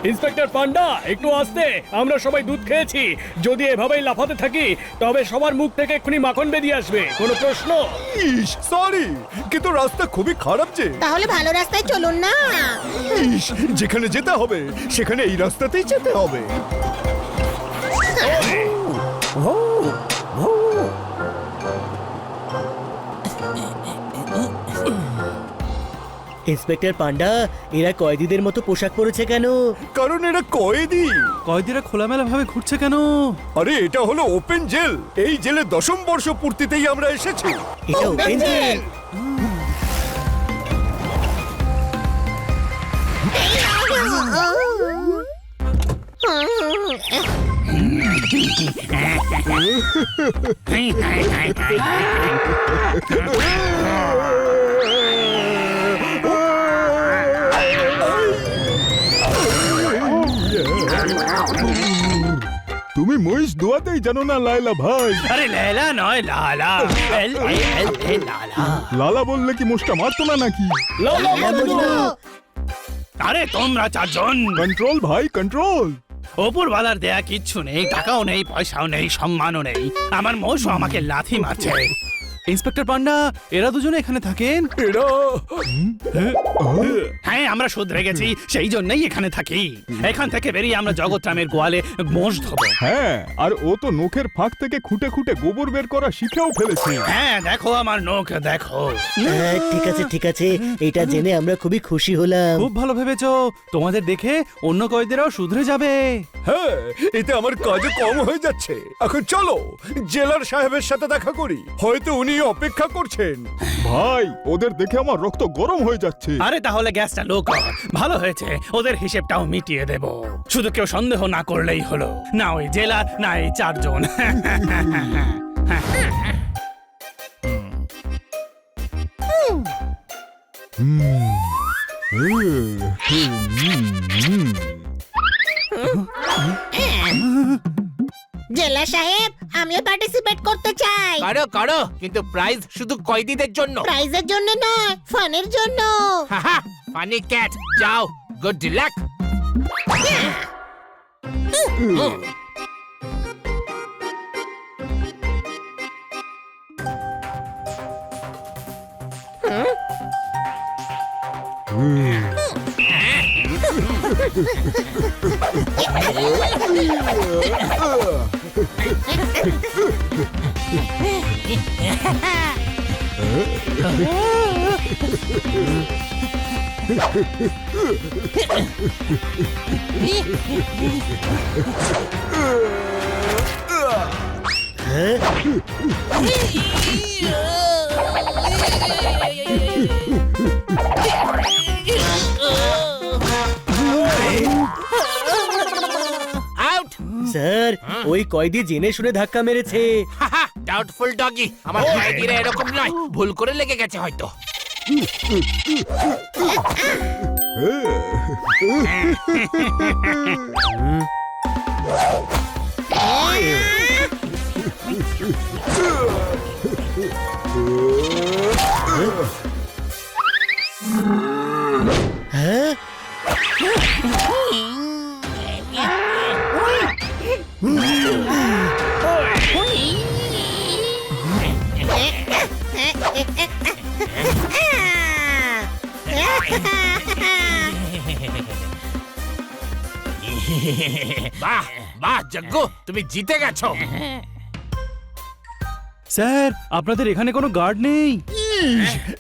Inspector পান্ডা, একটু আস্তে। আমরা সবাই দুধ খেয়েছি। যদি এভাবেই লাফাতে থাকি তবে সবার মুখ থেকে এক্ষুনি মাখন বেরিয়ে আসবে। কোনো প্রশ্ন? সরি, কিন্তু রাস্তা খুবই খারাপ যে। তাহলে ভালো রাস্তায় চলুন না। যেখানে যেতে হবে সেখানে এই রাস্তাতেই যেতে হবে। ইন্সপেক্টর পান্ডা, এরা কয়েদিদের মতো পোশাক পরেছে কেন? কারণ এরা কয়েদি। কয়েদিরা খোলামেলা ভাবে ঘুরছে কেন? আরে এটা হলো ওপেন জেল। এই জেলে 10ম বর্ষ পূর্তিতেই আমরা এসেছি। এটা ওপেন জেল। তুমি মহিষ দোয়াতেই জানো না লায়লা ভাই। আরে লায়লা নয়, লালা। লালা। লালা বললে কি মোষটা মারতো না নাকি? আরে তোমরা চারজন। কন্ট্রোল ভাই, কন্ট্রোল। ওপরওয়ালার দেয়া কিচ্ছু নেই, টাকাও নেই, পয়সাও নেই, সম্মানও নেই। আমার মোষও আমাকে লাথি মারছে। ইন্সপেক্টর পান্ডা, এরা দুজনে এখানে থাকেন? এরা হ্যাঁ, আমরা শুধরে গেছি, সেই জন্যই এখানে থাকি। এখান থেকে বেরিয়ে আমরা জগৎরামের গোয়ালে মোষ ধোবো। হ্যাঁ, আর ও তো নখের ফাঁক থেকে খুঁটে খুঁটে গোবর বের করা শিখেও ফেলেছে। হ্যাঁ, দেখো আমার নখ দেখো। হ্যাঁ, ঠিক আছে ঠিক আছে, এটা জেনে আমরা খুবই খুশি হলাম। খুব ভালো ভেবেছো, তোমাদের দেখে অন্য কয়েদিরাও শুধরে যাবে। হ্যাঁ, এতে আমার কাজও কম হয়ে যাচ্ছে। এখন চলো জেলার সাহেবের সাথে দেখা করি, হয়তো উনি অপেক্ষা করছেন। ভাই, ওদের দেখে আমার রক্ত গরম হয়ে যাচ্ছে। আরে তাহলে গ্যাসটা লো কর, ভালো হয়েছে, ওদের হিসেবটাও মিটিয়ে দেব। শুধু কেউ সন্দেহ না করলেই হলো, না ওই জেলার না এই চারজন। জেলা সাহেব, আমিও পার্টিসিপেট করতে চাই। করো করো, কিন্তু প্রাইজ শুধু কয়েদিদের জন্য। প্রাইজের জন্য নয়, ফানের জন্য। হাহা, ফানি ক্যাট, যাও, গুড লাক। আউট। স্যার, ওই কয়েদি জেনে শুনে ধাক্কা মেরেছে। হাহা, ডাউটফুল ডগি। আমার কয়েদিরা এরকম নয়, ভুল করে লেগে গেছে হয়তো। হ্যাঁ, বাহ বাহ জগ্গু, তুমি জিতে গেছো। স্যার, আপনাদের এখানে কোনো গার্ড নেই?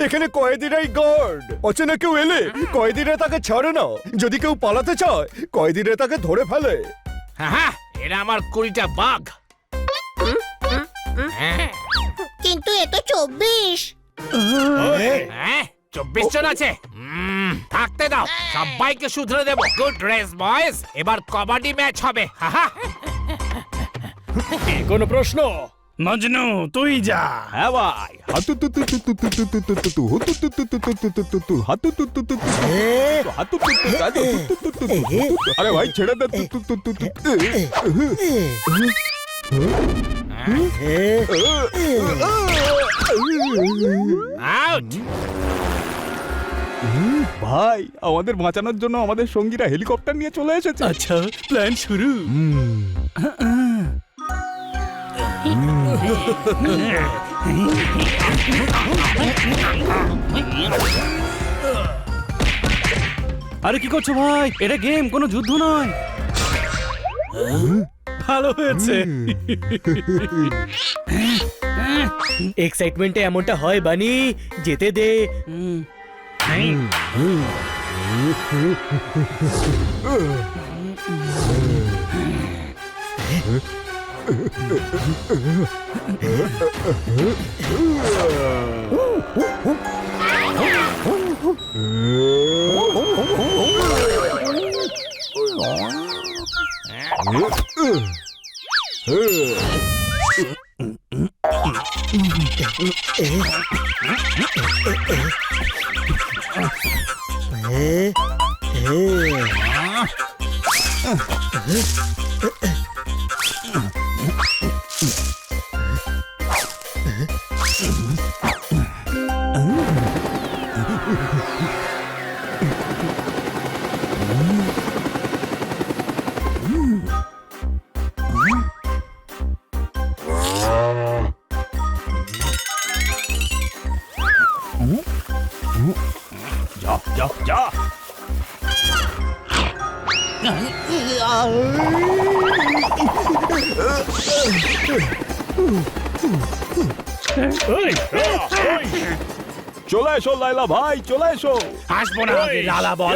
এখানে কয়েদিরাই গার্ড। অচেনা কেউ এলে কয়েদিরা তাকে ছাড়ে না। যদি কেউ পালাতে চায় কয়েদিরা তাকে ধরে ফেলে। হাহা, এরা আমার 20টা বাঘ। হ্যাঁ, কিন্তু এ তো 24। হ্যাঁ, 24 জন আছে। থাকতে দাও, সবাইকে শুধরে দেবো। গুড রেস বয়েজ, এবার কবাডি ম্যাচ হবে। হাহা, কোনো প্রশ্ন? মজনু, তুই যা। হ্যাঁ ভাই। আরে ভাই ছেড়ে দে। হ্যাঁ। আউট। ভাই আমাদের বাঁচানোর জন্য আমাদের সঙ্গীরা হেলিকপ্টার নিয়ে চলে এসেছে। আচ্ছা প্ল্যান শুরু। আরে কি করছো ভাই? এটা গেম, কোনো যুদ্ধ নয়। ভালো হয়েছে। এক্সাইটমেন্টে এমনটা হয় বানি, যেতে দে। যা যা যা। এই, চলে এসো লাইলা ভাই, চলে এসো। আসবো না, আগে লালা বল।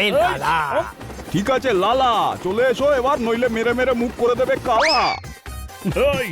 এই লালা। ঠিক আছে লালা, চলে এসো এবার, নইলে মেরে মেরে মুখ করে দেবে কালা। এই,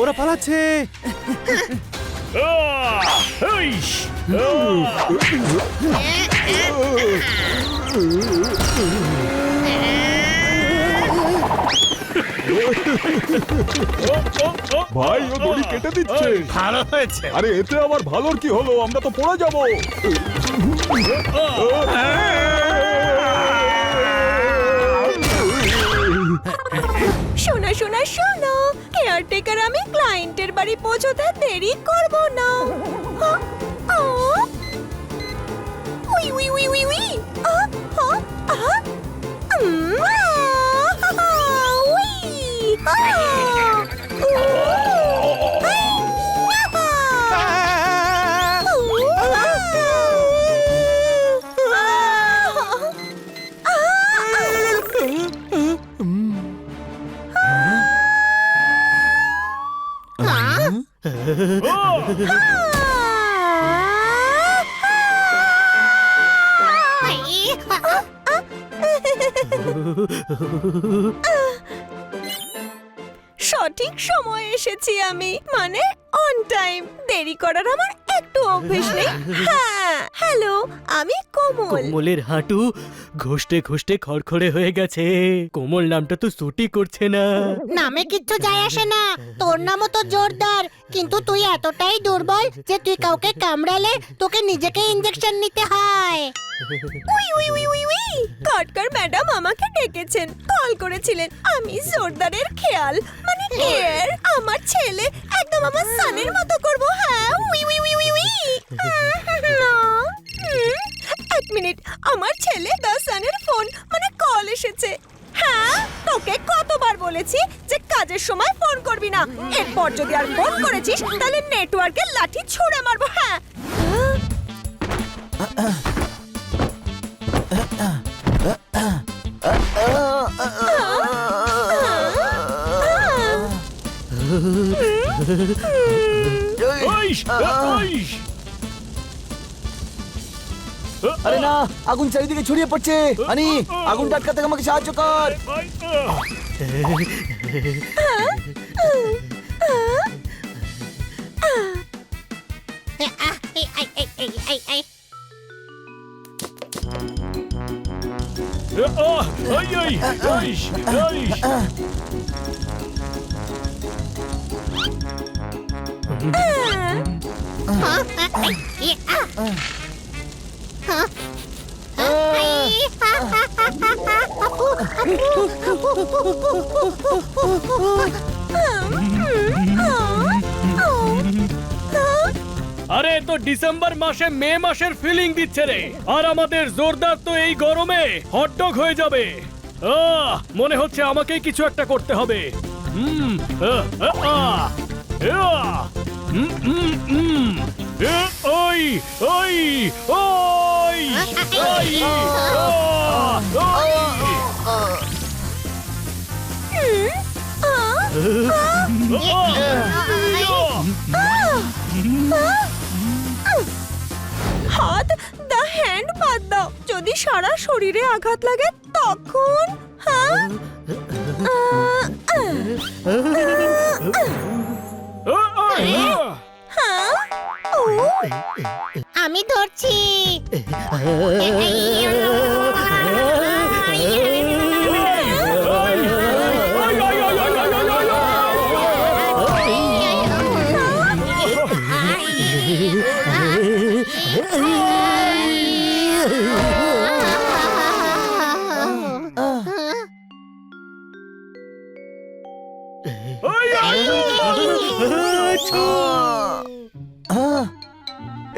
ওরা পালাচ্ছে। এই, ভাই ও দড়ি কেটে দিচ্ছে। ভালো হয়েছে। আরে এতে আবার ভালোর কি হলো, আমরা তো পড়ে যাব। শোনো শোনো শোনো, কেয়ারটেকার আমি ক্লায়েন্টের বাড়ি পৌঁছতে দেরি করব না। উই উই উই উই উই। সঠিক সময়ে এসেছি আমি, মানে অন টাইম। দেরি করার আমার একটু অভ্যেস নেই। হ্যাঁ, হ্যালো, আমি কোমল। কোমলের হাঁটু ঘষতে ঘষতে খড়খড়ে হয়ে গেছে। কোমল নামটা তো সুটি করছে না। নামে কিচ্ছু যায় আসে না, তোর নামও তো জোরদার, কিন্তু তুই এতটাই দুর্বল যে তুই কাউকে কামড়ালে তোকে নিজেকে ইনজেকশন নিতে হয়। উই উই উই উই উই। কটকর ম্যাডাম আমাকে ডেকেছেন, কল করেছিলেন। আমি জোরদারের খেয়াল মানে কেয়ার আমার ছেলে একদম আমার সানের মতো করব। হ্যাঁ, উই উই উই উই উই। না, এক মিনিট, আমার ছেলে দা সানের ফোন মানে কল এসেছে। হ্যাঁ, তোকে কতবার বলেছি যে কাজের সময় ফোন করবি না। এরপর যদি আর ফোন করেছিস তাহলে নেটওয়ার্কের লাঠি ছুঁড়ে মারবো। হ্যাঁ। আরে না, আগুন চারিদিকে ছড়িয়ে পড়ছে। আনি, আগুনটা আটকাতে আমাকে সাহায্য কর। আরে তো ডিসেম্বর মাসে মে মাসের ফিলিং দিচ্ছে রে, আর আমাদের জোরদার তো এই গরমে হটডগ হয়ে যাবে। মনে হচ্ছে আমাকেই কিছু একটা করতে হবে। ওই ওই ওই ওই হাত দা হ্যান্ড বাদ দাও, যদি সারা শরীরে আঘাত লাগে তখন। হ্যাঁ হ্যাঁ, ও, আমি ধরছি।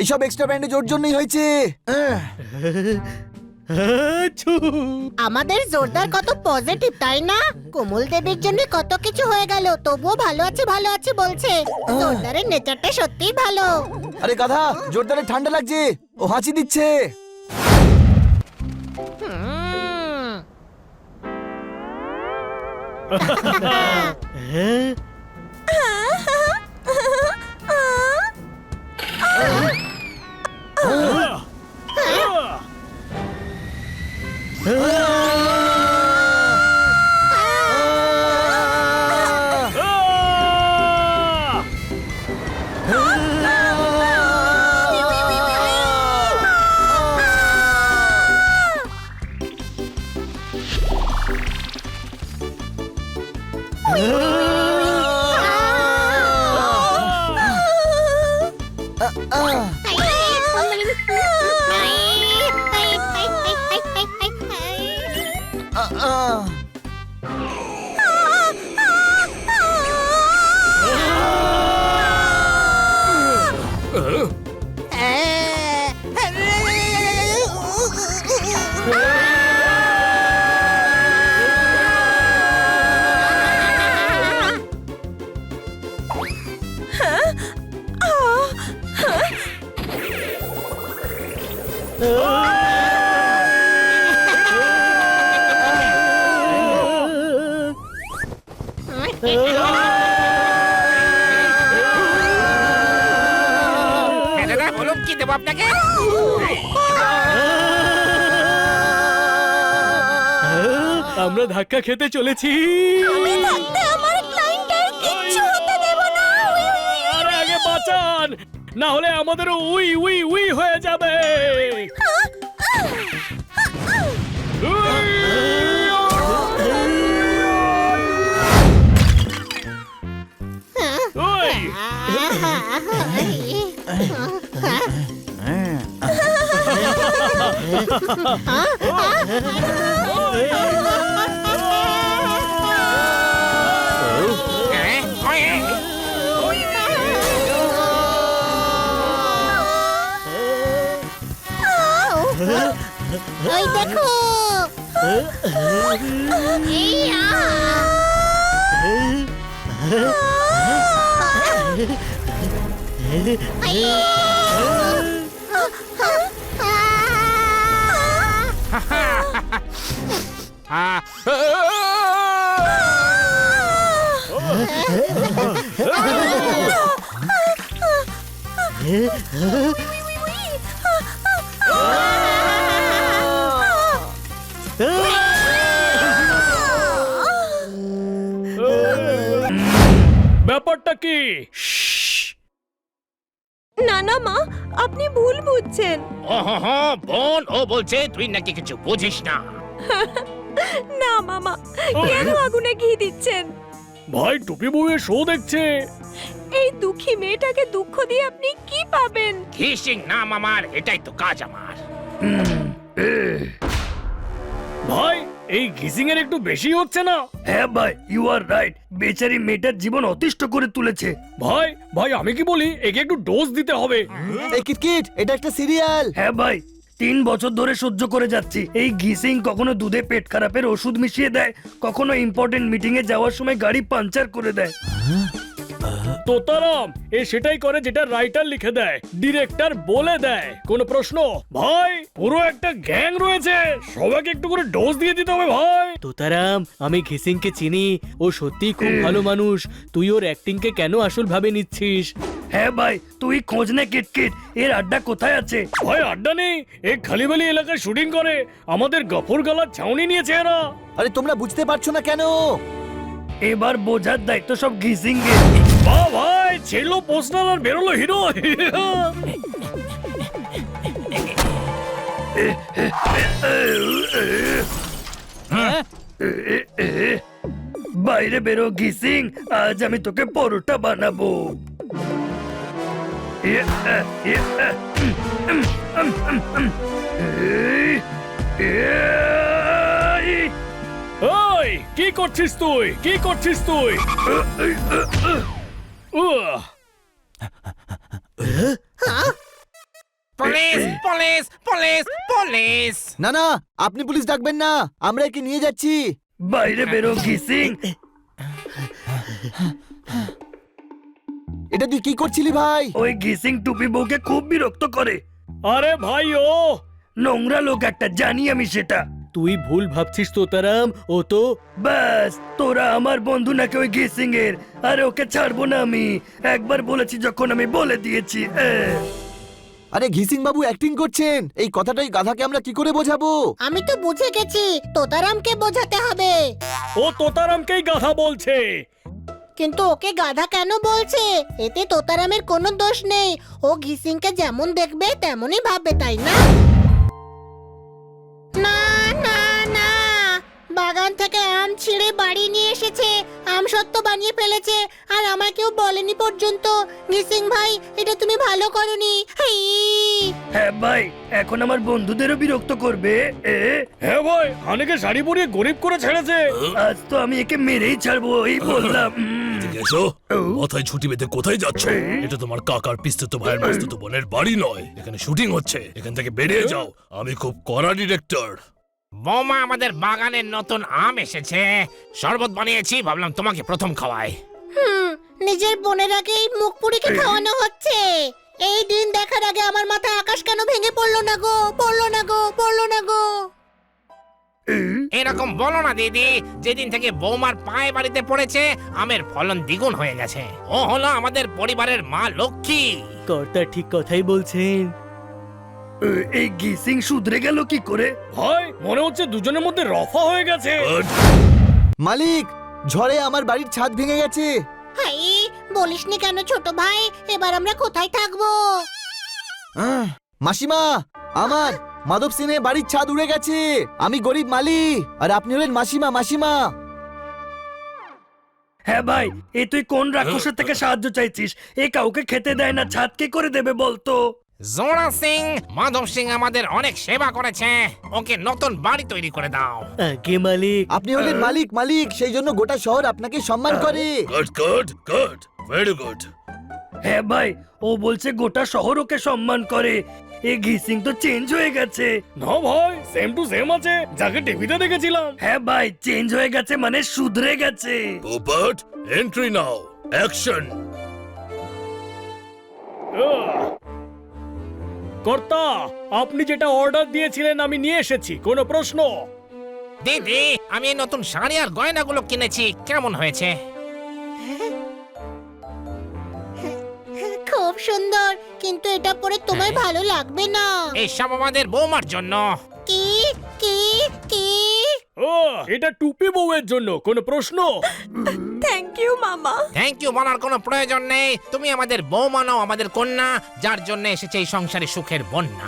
এইসব এক্সট্রা ব্যান্ডেজ ওর জন্যই হয়েছে। আমাদের জোরদার কত পজিটিভ, তাই না? কোমল দেবীর জন্য কত কিছু হয়ে গেল, তবুও ভালো আছে বলছে। জোরদারের নেচারটা সত্যিই ভালো। আরে গাধা, জোরদারের ঠান্ডা লাগছে, ও হাঁচি দিচ্ছে। দাদা বলুন কি দেবো আপনাকে? আমরা ধাক্কা খেতে চলেছি। আমি থাকতে আমার ক্লায়েন্টের কিচ্ছু হতে দেব না। আরে আগে বাঁচান, না হলে আমাদেরও উই উই উই হয়ে যাবে। ওই ওই দেখো। ইয়া! ব্যাপারটা কি? না না মা, আপনি ভুল বুঝছেন। বোন, ও বলছে তুই নাকি কিছু বুঝিস না। না মামা, কেন আগুনে ঘি দিচ্ছেন? ভাই টুপি বউয়ের শো দেখছে। এই দুঃখী মেয়েটাকে দুঃখ দিয়ে আপনি কি পাবেন? খিসিং নাম আমার, এটাই তো কাজ আমার। ভাই এই ঘিসিং এর একটু বেশি হচ্ছে না? হ্যাঁ ভাই, ইউ আর রাইট। বেচারি মেয়েটার জীবন অতিষ্ঠ করে তুলেছে। ভাই ভাই আমি কি বলি, একে একটু ডোজ দিতে হবে। এই কিটকিট, এটা একটা সিরিয়াল। হ্যাঁ ভাই, 3 বছর ধরে সহ্য করে যাচ্ছি। এই ঘিসিং কখনো দুধে পেট খারাপের ওষুধ মিশিয়ে দেয়, কখনো ইম্পর্টেন্ট মিটিং এ যাওয়ার সময় গাড়ি পাঞ্চার করে দেয়। তোতারাম এ সেটাই করে যেটা রাইটার লিখে দেয়, ডিরেক্টর বলে দেয়। কোনো প্রশ্ন? ভাই পুরো একটা গ্যাং রয়েছে, সবাইকে একটু করে ডোজ দিয়ে দিতে হবে ভাই। তোতারাম, আমি ঘিসিংকে চিনি, ও সত্যিই খুব ভালো মানুষ। তুই ওর অ্যাক্টিংকে কেন আসল ভাবে নিচ্ছিস? হ্যাঁ ভাই, তুই খোঁজ নে কিটকিট, এর আড্ডা কোথায় আছে। ভাই আড্ডা নেই, এক খালিবালি এলাকায় শুটিং করে। আমাদের গফর গলার ছাউনি নিয়েছে এরা। আরে তোমরা বুঝতে পারছো না কেন? এবার বোঝার দায়িত্ব সব ঘিসিং এর। বাহ ভাই, ছেড়লো পোস্টার আর বেরোলো হিরো। বাইরে বেরো ঘিসিং, আজ আমি তোকে পরোটা বানাবো। ওই কি করছিস তুই, কি করছিস তুই? উহ, পুলিশ পুলিশ পুলিশ পুলিশ! না না, আপনি পুলিশ ডাকবেন না, আমরা একে নিয়ে যাচ্ছি। বাইরে বেরো ঘিসিং। এটা তুই কি করছিলি ভাই? ওই ঘিসিং টুপি বউকে খুব বিরক্ত করে। আরে ভাই ও নোংরা লোক একটা, জানি আমি সেটা। তুই ভুল ভাবছিস তোতারাম, ও তো ব্যাস, তোরা আমার বন্ধু নাকি ওই ঘিসিং এর? আরে ওকে ছাড়বো না আমি, একবার বলেছি যখন আমি বলে দিয়েছি। আরে ঘিসিং বাবু অ্যাক্টিং করছেন, এই কথাটাই গাধাকে আমরা কি করে বোঝাবো? আমি তো বুঝে গেছি, তোতারামকে বোঝাতে হবে। ও তোতারামকেই গাধা বলছে। কিন্তু ওকে গাধা কেন বলছে? এতে তোতারামের কোনো দোষ নেই। ও ঘিসিংকে যেমন দেখবে তেমনই ভাববে, তাই না? না না না, বাগান থেকে আম ছিঁড়ে বাড়ি নিয়ে এসেছে, আম সত্ত্ব বানিয়ে ফেলেছে, আর আমায় কেউ বলেনি পর্যন্ত। ঘিসিং ভাই, এটা তুমি ভালো করনি। হাই! হ্যাঁ ভাই, এখন আমার বন্ধুদেরও বিরক্ত করবে। হ্যাঁ ভাই, হানিকে শাড়ি পরিয়ে গরিব করে ছেড়েছে। আজ তো আমি একে মেরেই ছাড়বো, এই বললাম। এসো, মাথায় ছুটি বেঁধে কোথায় যাচ্ছ? এটা তোমার কাকার পিস্তুত ভাইয়ের মাস্তুত বোনের বাড়ি নয়, এখানে শুটিং হচ্ছে। এখান থেকে বেরিয়ে যাও, আমি খুব কড়া ডিরেক্টর। বৌমা, আমাদের বাগানের নতুন আম এসেছে, শরবত বানিয়েছি, ভাবলাম তোমাকে প্রথম খাওয়াই। নিজের বোনের আগেই মুখ পুরিকে খাওয়ানো হচ্ছে। এই দিন দেখার আগে আমার মাথায় আকাশ কেন ভেঙে পড়লো না গো, পড়লো না গো, পড়লো না গো। এরকম বলো না দিদি, যেদিন থেকে বৌমার পায়ে বাড়িতে পড়েছে আমের ফলন দ্বিগুণ হয়ে গেছে। ও হলো আমাদের পরিবারের মা লক্ষ্মী। কর্তা ঠিক কথাই বলছেন। এই ঘিসিং শুধরে গেল কি করে? ভাই মনে হচ্ছে দুজনের মধ্যে রফা হয়ে গেছে। মালিক, ঝড়ে আমার বাড়ির ছাদ ভেঙে গেছে। হাই, বলিসনি কেন ছোট ভাই? এবার আমরা কোথায় থাকবো? মাসিমা, আমার মাধব সিনের বাড়ির ছাদ উড়ে গেছে। আমি গরিব মালি, আর আপনি হলেন মাসিমা। মাসিমা, হ্যাঁ ভাই, এ তুই কোন রাক্ষসের থেকে সাহায্য চাইছিস? এ কাউকে খেতে দেয় না, ছাদ কে করে দেবে বলতো? জোড়া সিং, মাধব সিং আমাদের অনেক সেবা করেছে, ওকে নতুন বাড়ি তৈরি করে দাও। আগে মালিক। আপনি হলেন মালিক। মালিক, সেই জন্য গোটা শহর আপনাকে সম্মান করে। Good good good, very good. হ্যাঁ ভাই, ও বলছে গোটা শহর ওকে সম্মান করে। এ ঘিসিং তো চেঞ্জ হয়ে গেছে। না ভাই, সেম টু সেম আছে, যাকে টিভিতে দেখেছিলাম। হ্যাঁ ভাই, চেঞ্জ হয়ে গেছে মানে শুধরে গেছে। পোপট, এন্ট্রি নাও, অ্যাকশন। কর্তা, আপনি যেটা অর্ডার দিয়েছিলেন আমি নিয়ে এসেছি। কোনো প্রশ্ন? দিদি, আমি এই নতুন শাড়ি আর গয়নাগুলো কিনেছি, কেমন হয়েছে? খুব সুন্দর, কিন্তু এটা পরে তোমায় ভালো লাগবে না। এইসব আমাদের বৌমার জন্য। কি কি কি? ও, এটা টুপি বউয়ের জন্য। কোনো প্রশ্ন? থ্যাংক ইউ মামা। থ্যাংক ইউ বলার কোনো প্রয়োজন নেই, তুমি আমাদের বৌমা নাও, আমাদের কন্যা, যার জন্য এসেছে এই সংসারে সুখের বন্যা।